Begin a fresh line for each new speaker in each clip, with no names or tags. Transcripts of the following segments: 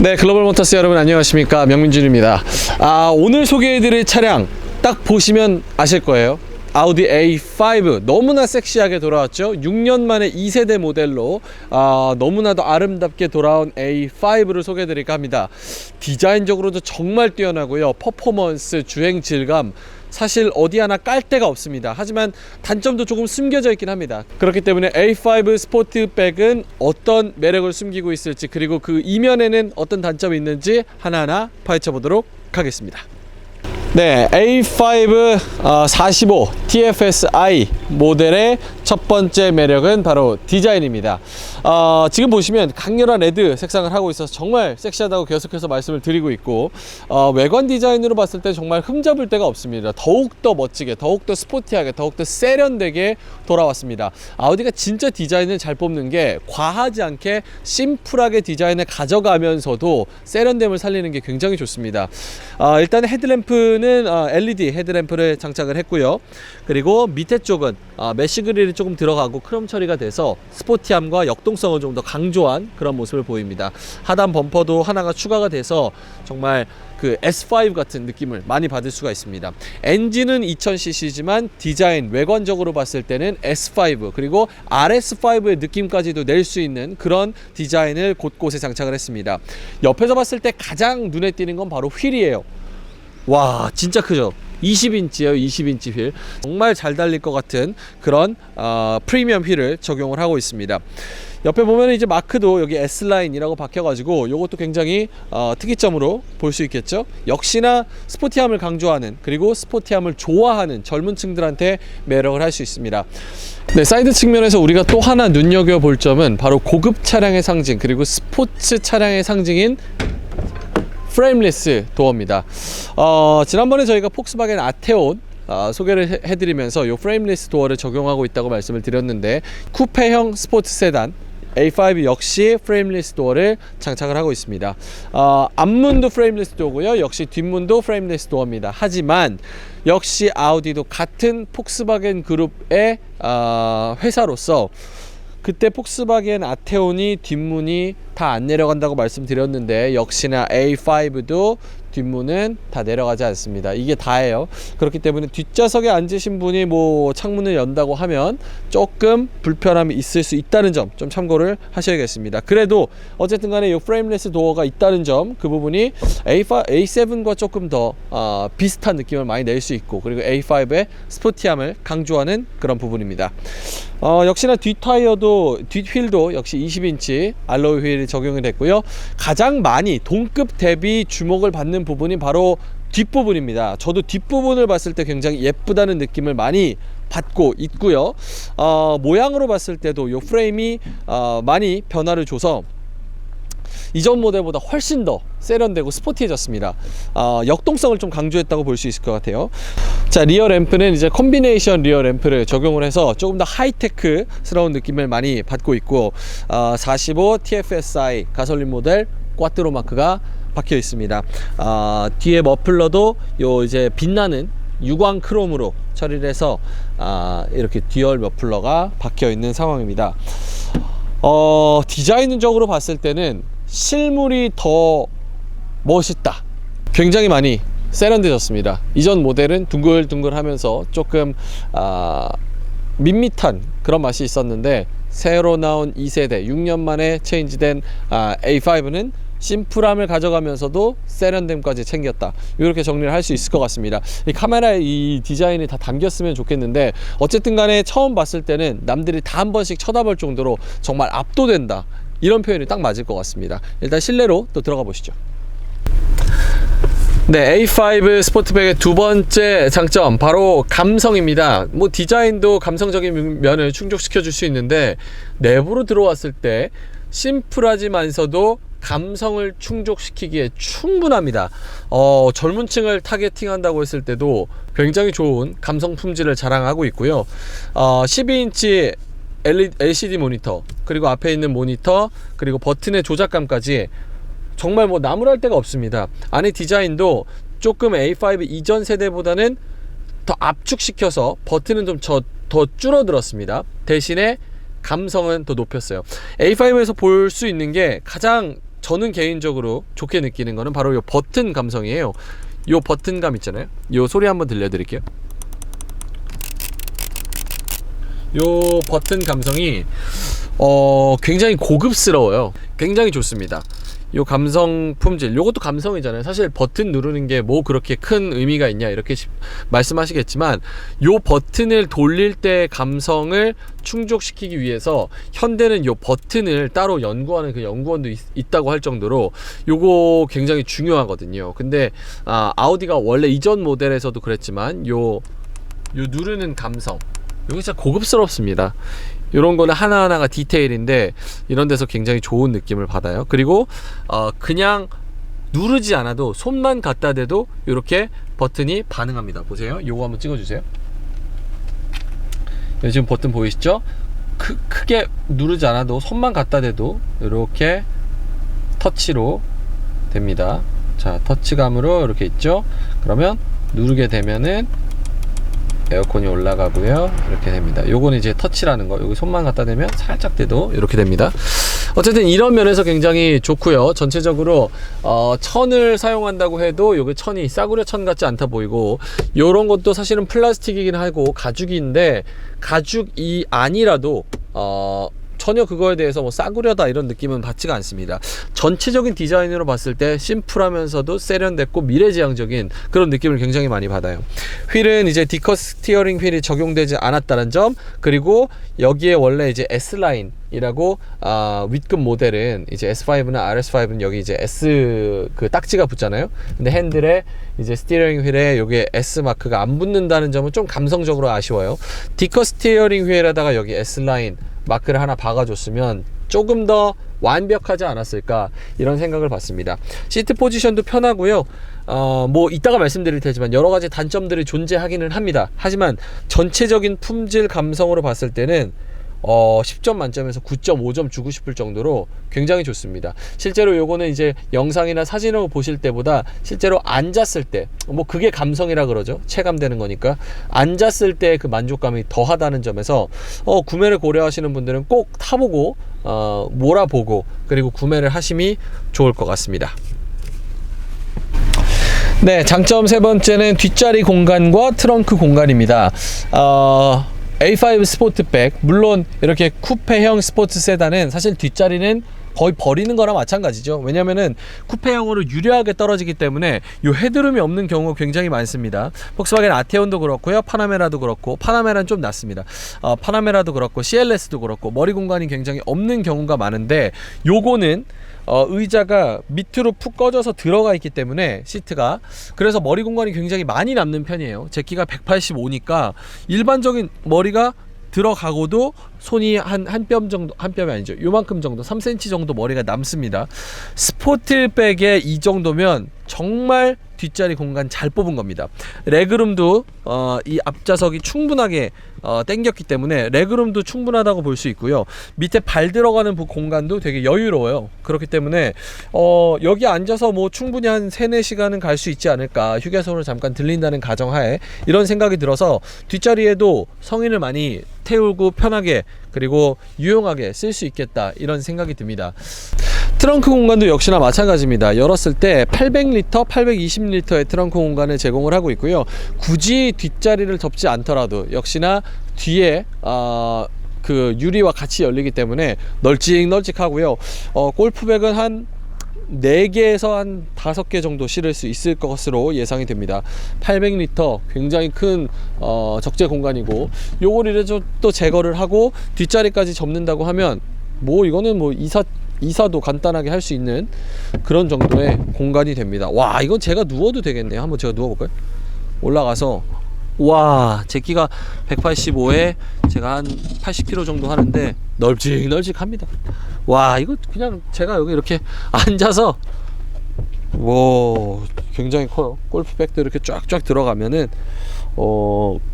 네, 글로벌 모터스 여러분 안녕하십니까, 명민준입니다. 오늘 소개해드릴 차량 딱 보시면 아실 거예요. 아우디 A5 너무나 섹시하게 돌아왔죠. 6년 만에 2세대 모델로 너무나도 아름답게 돌아온 A5를 소개해드릴까 합니다. 디자인적으로도 정말 뛰어나고요. 퍼포먼스, 주행 질감, 사실 어디 하나 깔 데가 없습니다. 하지만 단점도 조금 숨겨져 있긴 합니다. 그렇기 때문에 A5 스포트백은 어떤 매력을 숨기고 있을지, 그리고 그 이면에는 어떤 단점이 있는지 하나하나 파헤쳐 보도록 하겠습니다. 네, A5 45 TFSI 모델의 첫 번째 매력은 바로 디자인입니다. 지금 보시면 강렬한 레드 색상을 하고 있어서 정말 섹시하다고 계속해서 말씀을 드리고 있고, 외관 디자인으로 봤을 때 정말 흠잡을 데가 없습니다. 더욱더 멋지게, 더욱더 스포티하게, 더욱더 세련되게 돌아왔습니다. 아우디가 진짜 디자인을 잘 뽑는 게 과하지 않게 심플하게 디자인을 가져가면서도 세련됨을 살리는 게 굉장히 좋습니다. 일단 헤드램프는 LED 헤드램프를 장착을 했고요. 그리고 밑에 쪽은 메쉬 그릴이 조금 들어가고 크롬 처리가 돼서 스포티함과 역동성을 좀 더 강조한 그런 모습을 보입니다. 하단 범퍼도 하나가 추가가 돼서 정말 그 S5 같은 느낌을 많이 받을 수가 있습니다. 엔진은 2000cc지만 디자인, 외관적으로 봤을 때는 S5 그리고 RS5의 느낌까지도 낼 수 있는 그런 디자인을 곳곳에 장착을 했습니다. 옆에서 봤을 때 가장 눈에 띄는 건 바로 휠이에요. 와, 진짜 크죠? 20인치예요. 20인치 휠. 정말 잘 달릴 것 같은 그런 프리미엄 휠을 적용을 하고 있습니다. 옆에 보면 이제 마크도 여기 S라인이라고 박혀가지고 요것도 굉장히 특이점으로 볼 수 있겠죠. 역시나 스포티함을 강조하는, 그리고 스포티함을 좋아하는 젊은 층들한테 매력을 할 수 있습니다. 네, 사이드 측면에서 우리가 또 하나 눈여겨볼 점은 바로 고급 차량의 상징, 그리고 스포츠 차량의 상징인 프레임리스 도어입니다. 지난번에 저희가 폭스바겐 아테온 소개를 해드리면서 이 프레임리스 도어를 적용하고 있다고 말씀을 드렸는데, 쿠페형 스포츠 세단 A5 역시 프레임리스 도어를 장착을 하고 있습니다. 앞문도 프레임리스 도어고요. 역시 뒷문도 프레임리스 도어입니다. 하지만 역시 아우디도 같은 폭스바겐 그룹의 회사로서 그때 폭스바겐 아테온이 뒷문이 다 안 내려간다고 말씀드렸는데, 역시나 A5도 뒷문은 다 내려가지 않습니다. 이게 다예요. 그렇기 때문에 뒷좌석에 앉으신 분이 뭐 창문을 연다고 하면 조금 불편함이 있을 수 있다는 점 좀 참고를 하셔야겠습니다. 그래도 어쨌든 간에 이 프레임레스 도어가 있다는 점, 그 부분이 A7과 조금 더 비슷한 느낌을 많이 낼 수 있고, 그리고 A5의 스포티함을 강조하는 그런 부분입니다. 역시나 뒷타이어도, 뒷휠도 역시 20인치 알로이 휠이 적용이 됐고요. 가장 많이 동급 대비 주목을 받는 부분이 바로 뒷부분입니다. 저도 뒷부분을 봤을 때 굉장히 예쁘다는 느낌을 많이 받고 있고요. 모양으로 봤을 때도 이 프레임이 많이 변화를 줘서 이전 모델보다 훨씬 더 세련되고 스포티해졌습니다. 역동성을 좀 강조했다고 볼 수 있을 것 같아요. 자, 리어 램프는 이제 콤비네이션 리어 램프를 적용을 해서 조금 더 하이테크스러운 느낌을 많이 받고 있고, 45 TFSI 가솔린 모델 꽈트로 마크가 박혀 있습니다. 뒤에 머플러도 요 이제 빛나는 유광 크롬으로 처리를 해서 이렇게 듀얼 머플러가 박혀 있는 상황입니다. 디자인적으로 봤을 때는 실물이 더 멋있다. 굉장히 많이 세련되졌습니다. 이전 모델은 둥글둥글하면서 조금 밋밋한 그런 맛이 있었는데, 새로 나온 2세대 6년 만에 체인지된 A5는 심플함을 가져가면서도 세련됨까지 챙겼다. 이렇게 정리를 할 수 있을 것 같습니다. 이 카메라에 이 디자인이 다 담겼으면 좋겠는데, 어쨌든 간에 처음 봤을 때는 남들이 다 한 번씩 쳐다볼 정도로 정말 압도된다, 이런 표현이 딱 맞을 것 같습니다. 일단 실내로 또 들어가 보시죠. 네, A5 스포트백의 두 번째 장점, 바로 감성입니다. 뭐 디자인도 감성적인 면을 충족시켜 줄 수 있는데, 내부로 들어왔을 때 심플하지만서도 감성을 충족시키기에 충분합니다. 젊은 층을 타겟팅한다고 했을 때도 굉장히 좋은 감성 품질을 자랑하고 있고요. 12인치 LCD 모니터, 그리고 앞에 있는 모니터, 그리고 버튼의 조작감까지 정말 뭐 나무랄 데가 없습니다. 안에 디자인도 조금 A5 이전 세대보다는 더 압축시켜서 버튼은 좀 더 줄어들었습니다. 대신에 감성은 더 높였어요. A5에서 볼 수 있는 게 가장 저는 개인적으로 좋게 느끼는 거는 바로 이 버튼 감성이에요. 이 버튼감 있잖아요. 이 소리 한번 들려드릴게요. 이 버튼 감성이 굉장히 고급스러워요. 굉장히 좋습니다. 요 감성 품질, 요것도 감성이잖아요. 사실 버튼 누르는 게 뭐 그렇게 큰 의미가 있냐 이렇게 말씀하시겠지만, 요 버튼을 돌릴 때 감성을 충족시키기 위해서 현대는 요 버튼을 따로 연구하는 그 연구원도 있다고 할 정도로 요거 굉장히 중요하거든요. 근데 아우디가 원래 이전 모델에서도 그랬지만 요 누르는 감성, 요게 진짜 고급스럽습니다. 이런 거는 하나하나가 디테일인데 이런 데서 굉장히 좋은 느낌을 받아요. 그리고 그냥 누르지 않아도 손만 갖다 대도 이렇게 버튼이 반응합니다. 보세요. 요거 한번 찍어주세요. 지금 버튼 보이시죠? 크게 누르지 않아도 손만 갖다 대도 이렇게 터치로 됩니다. 자, 터치감으로 이렇게 있죠? 그러면 누르게 되면은 에어컨이 올라가고요. 이렇게 됩니다. 요거는 이제 터치라는 거. 여기 손만 갖다 대면 살짝 돼도 이렇게 됩니다. 어쨌든 이런 면에서 굉장히 좋고요. 전체적으로 천을 사용한다고 해도 여기 천이 싸구려 천 같지 않다 보이고, 요런 것도 사실은 플라스틱이긴 하고 가죽인데, 가죽이 아니라도 전혀 그거에 대해서 뭐 싸구려다 이런 느낌은 받지가 않습니다. 전체적인 디자인으로 봤을 때 심플하면서도 세련됐고 미래지향적인 그런 느낌을 굉장히 많이 받아요. 휠은 이제 디커 스티어링 휠이 적용되지 않았다는 점, 그리고 여기에 원래 이제 S라인 이라고 윗급 모델은 이제 S5나 RS5는 여기 이제 S 그 딱지가 붙잖아요. 근데 핸들에 이제 스티어링 휠에 여기에 S 마크가 안 붙는다는 점은 좀 감성적으로 아쉬워요. 디커 스티어링 휠에다가 여기 S 라인 마크를 하나 박아줬으면 조금 더 완벽하지 않았을까 이런 생각을 받습니다. 시트 포지션도 편하고요. 뭐 이따가 말씀드릴 테지만 여러 가지 단점들이 존재하기는 합니다. 하지만 전체적인 품질 감성으로 봤을 때는 10점 만점에서 9.5점 주고 싶을 정도로 굉장히 좋습니다. 실제로 요거는 이제 영상이나 사진으로 보실 때보다 실제로 앉았을 때, 뭐 그게 감성이라 그러죠. 체감되는 거니까 앉았을 때 그 만족감이 더하다는 점에서 구매를 고려하시는 분들은 꼭 타보고 몰아보고 그리고 구매를 하심이 좋을 것 같습니다. 네, 장점 세 번째는 뒷자리 공간과 트렁크 공간입니다. A5 스포트백, 물론 이렇게 쿠페형 스포츠 세단은 사실 뒷자리는 거의 버리는 거랑 마찬가지죠. 왜냐면은 쿠페형으로 유려하게 떨어지기 때문에 이 헤드룸이 없는 경우가 굉장히 많습니다. 폭스바겐 아테온도 그렇고요, 파나메라도 그렇고, 파나메라는 좀 낫습니다. 파나메라도 그렇고 CLS도 그렇고 머리 공간이 굉장히 없는 경우가 많은데, 요거는 의자가 밑으로 푹 꺼져서 들어가 있기 때문에 시트가, 그래서 머리 공간이 굉장히 많이 남는 편이에요. 제 키가 185니까 일반적인 머리가 들어가고도 손이 한 뼘 정도, 한 뼘이 아니죠, 요만큼 정도, 3cm 정도 머리가 남습니다. 스포트백에 이 정도면 정말 뒷자리 공간 잘 뽑은 겁니다. 레그룸도 이 앞좌석이 충분하게 당겼기 때문에 레그룸도 충분하다고 볼 수 있고요. 밑에 발 들어가는 공간도 되게 여유로워요. 그렇기 때문에 여기 앉아서 뭐 충분히 한 3-4시간은 갈 수 있지 않을까, 휴게소를 잠깐 들린다는 가정하에 이런 생각이 들어서 뒷자리에도 성인을 많이 태우고 편하게 그리고 유용하게 쓸 수 있겠다 이런 생각이 듭니다. 트렁크 공간도 역시나 마찬가지입니다. 열었을 때 800리터, 820리터의 트렁크 공간을 제공을 하고 있고요. 굳이 뒷자리를 덮지 않더라도 역시나 뒤에 그 유리와 같이 열리기 때문에 널찍널찍하고요. 골프백은 한 4개에서 한 5개 정도 실을 수 있을 것으로 예상이 됩니다. 800리터 굉장히 큰 적재 공간이고, 요걸 이래서 또 제거를 하고 뒷자리까지 접는다고 하면 뭐 이거는 뭐 이사도 간단하게 할 수 있는 그런 정도의 공간이 됩니다. 와, 이건 제가 누워도 되겠네요. 한번 제가 누워볼까요? 올라가서, 와, 제 키가 185에 제가 한 80kg 정도 하는데 널찍널찍합니다. 와, 이거 그냥 제가 여기 이렇게 앉아서, 와, 굉장히 커요. 골프백도 이렇게 쫙쫙 들어가면은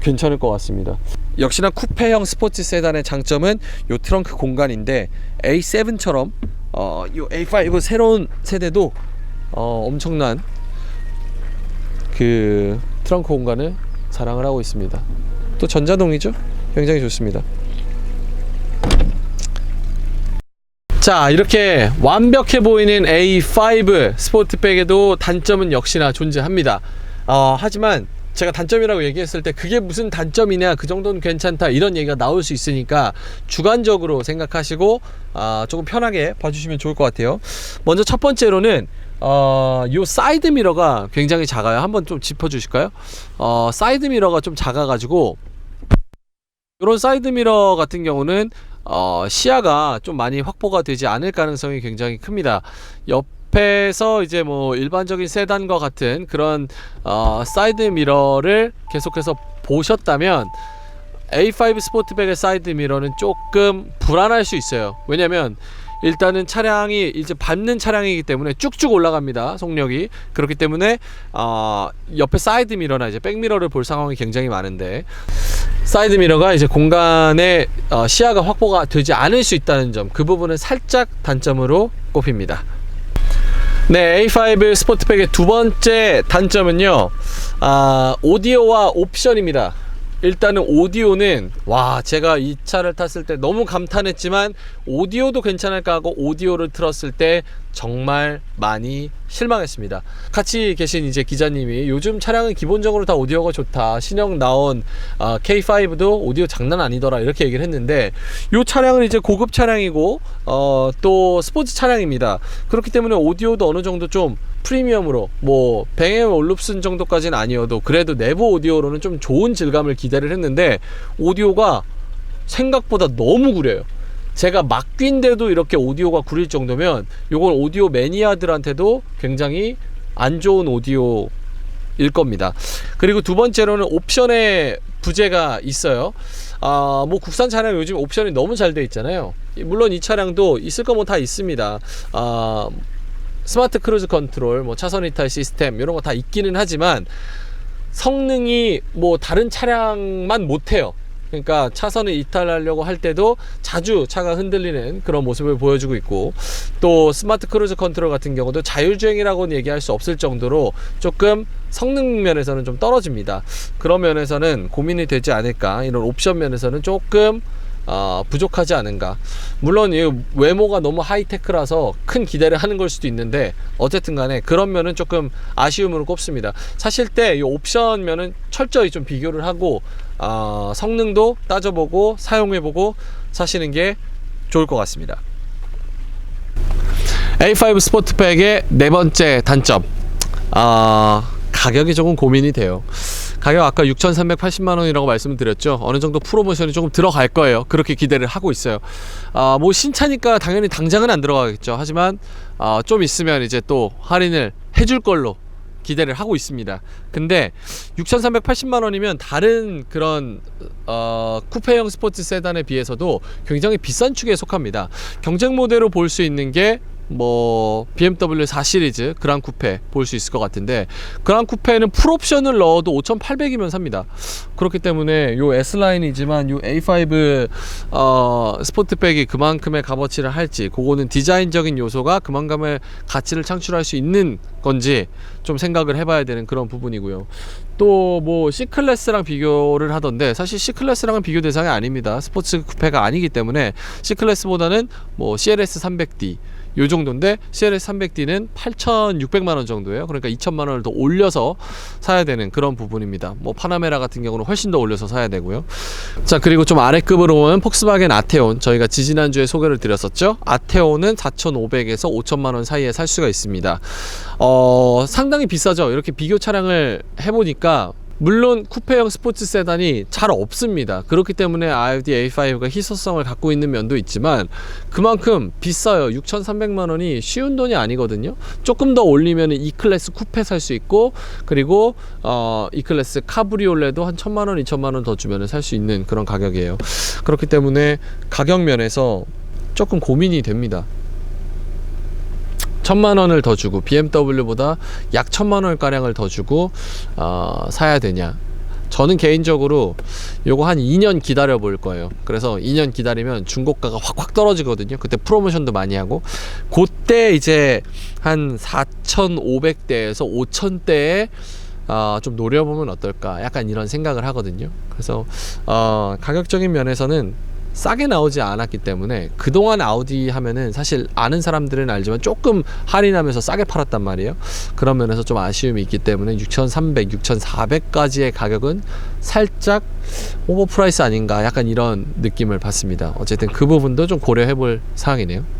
괜찮을 것 같습니다. 역시나 쿠페형 스포츠 세단의 장점은 요 트렁크 공간인데, A7처럼 요 A5 새로운 세대도 엄청난 그 트렁크 공간을 자랑을 하고 있습니다. 또 전자동이죠. 굉장히 좋습니다. 자, 자, 이렇게 완벽해 보이는 A5 스포트백에도 단점은 역시나 존재합니다. 하지만 제가 단점이라고 얘기했을 때 그게 무슨 단점이냐, 그 정도는 괜찮다, 이런 얘기가 나올 수 있으니까 주관적으로 생각하시고 조금 편하게 봐주시면 좋을 것 같아요. 먼저 첫 번째로는 요 사이드 미러가 굉장히 작아요. 한번 좀 짚어 주실까요? 사이드 미러가 좀 작아 가지고 이런 사이드 미러 같은 경우는 시야가 좀 많이 확보가 되지 않을 가능성이 굉장히 큽니다. 옆에서 이제 뭐 일반적인 세단과 같은 그런 사이드 미러를 계속해서 보셨다면 A5 스포트백의 사이드 미러는 조금 불안할 수 있어요. 왜냐면 일단은 차량이 이제 밟는 차량이기 때문에 쭉쭉 올라갑니다, 속력이. 그렇기 때문에 옆에 사이드 미러나 이제 백미러를 볼 상황이 굉장히 많은데, 사이드 미러가 이제 공간에 시야가 확보가 되지 않을 수 있다는 점, 그 부분은 살짝 단점으로 꼽힙니다. 네, A5 스포트백의 두 번째 단점은요, 오디오와 옵션입니다. 일단은 오디오는 제가 이 차를 탔을 때 너무 감탄했지만 오디오도 괜찮을까 하고 오디오를 틀었을 때 정말 많이 실망했습니다. 같이 계신 이제 기자님이 요즘 차량은 기본적으로 다 오디오가 좋다, 신형 나온 K5도 오디오 장난 아니더라, 이렇게 얘기를 했는데, 이 차량은 이제 고급 차량이고 또 스포츠 차량입니다. 그렇기 때문에 오디오도 어느 정도 좀 프리미엄으로, 뭐 뱅앤 올룹슨 정도까지는 아니어도 그래도 내부 오디오로는 좀 좋은 질감을 기대를 했는데 오디오가 생각보다 너무 구려요. 제가 막귀인데도 이렇게 오디오가 구릴 정도면 요건 오디오 매니아들한테도 굉장히 안 좋은 오디오일 겁니다. 그리고 두 번째로는 옵션에 부재가 있어요. 뭐 국산 차량 요즘 옵션이 너무 잘 돼 있잖아요. 물론 이 차량도 있을 거 뭐 다 있습니다. 스마트 크루즈 컨트롤, 뭐 차선 이탈 시스템, 이런 거 다 있기는 하지만 성능이 뭐 다른 차량만 못해요. 그러니까 차선을 이탈하려고 할 때도 자주 차가 흔들리는 그런 모습을 보여주고 있고, 또 스마트 크루즈 컨트롤 같은 경우도 자율주행이라고는 얘기할 수 없을 정도로 조금 성능 면에서는 좀 떨어집니다. 그런 면에서는 고민이 되지 않을까, 이런 옵션 면에서는 조금 부족하지 않은가. 물론 이 외모가 너무 하이테크라서 큰 기대를 하는 걸 수도 있는데, 어쨌든 간에 그런 면은 조금 아쉬움으로 꼽습니다. 사실 때 이 옵션 면은 철저히 좀 비교를 하고 성능도 따져보고 사용해보고 사시는 게 좋을 것 같습니다. A5 스포트백의 네 번째 단점, 가격이 조금 고민이 돼요. 가격 아까 6,380만원이라고 말씀을 드렸죠. 어느 정도 프로모션이 조금 들어갈 거예요. 그렇게 기대를 하고 있어요. 뭐 신차니까 당연히 당장은 안 들어가겠죠. 하지만 좀 있으면 이제 또 할인을 해줄 걸로 기대를 하고 있습니다. 근데 6,380만원이면 다른 그런 쿠페형 스포츠 세단에 비해서도 굉장히 비싼 축에 속합니다. 경쟁 모델로 볼 수 있는 게 뭐 BMW 4 시리즈 그랑 쿠페 볼 수 있을 것 같은데, 그랑 쿠페는 풀옵션을 넣어도 5,800이면 삽니다. 그렇기 때문에 요 S라인이지만 요 A5 스포트백이 그만큼의 값어치를 할지, 그거는 디자인적인 요소가 그만큼의 가치를 창출할 수 있는 건지 좀 생각을 해봐야 되는 그런 부분이고요. 또 뭐 C클래스랑 비교를 하던데, 사실 C클래스랑은 비교 대상이 아닙니다. 스포츠 쿠페가 아니기 때문에 C클래스보다는 뭐 CLS 300D 요 정도인데, CLS 300D는 8,600만원 정도예요. 그러니까 2,000만원을 더 올려서 사야 되는 그런 부분입니다. 뭐 파나메라 같은 경우는 훨씬 더 올려서 사야 되고요. 자, 그리고 좀 아래급으로 오면 폭스바겐 아테온, 저희가 지지난주에 소개를 드렸었죠. 아테온은 4,500에서 5,000만원 사이에 살 수가 있습니다. 상당히 비싸죠. 이렇게 비교 차량을 해보니까 물론 쿠페형 스포츠 세단이 잘 없습니다. 그렇기 때문에 아우디 A5가 희소성을 갖고 있는 면도 있지만 그만큼 비싸요. 6,300만원이 쉬운 돈이 아니거든요. 조금 더 올리면 E클래스 쿠페 살 수 있고, 그리고 E클래스 카브리올레도 한 1,000만원, 2,000만원 더 주면 살 수 있는 그런 가격이에요. 그렇기 때문에 가격 면에서 조금 고민이 됩니다. 1,000만원을 더 주고 BMW보다 약 1,000만원 가량을 더 주고 사야 되냐. 저는 개인적으로 요거 한 2년 기다려 볼 거예요. 그래서 2년 기다리면 중고가가 확 떨어지거든요. 그때 프로모션도 많이 하고, 그때 이제 한 4,500대에서 5,000대에 좀 노려보면 어떨까, 약간 이런 생각을 하거든요. 그래서 가격적인 면에서는 싸게 나오지 않았기 때문에 그동안 아우디 하면은 사실 아는 사람들은 알지만 조금 할인하면서 싸게 팔았단 말이에요. 그런 면에서 좀 아쉬움이 있기 때문에 6,300, 6,400까지의 가격은 살짝 오버프라이스 아닌가, 약간 이런 느낌을 받습니다. 어쨌든 그 부분도 좀 고려해 볼 사항이네요.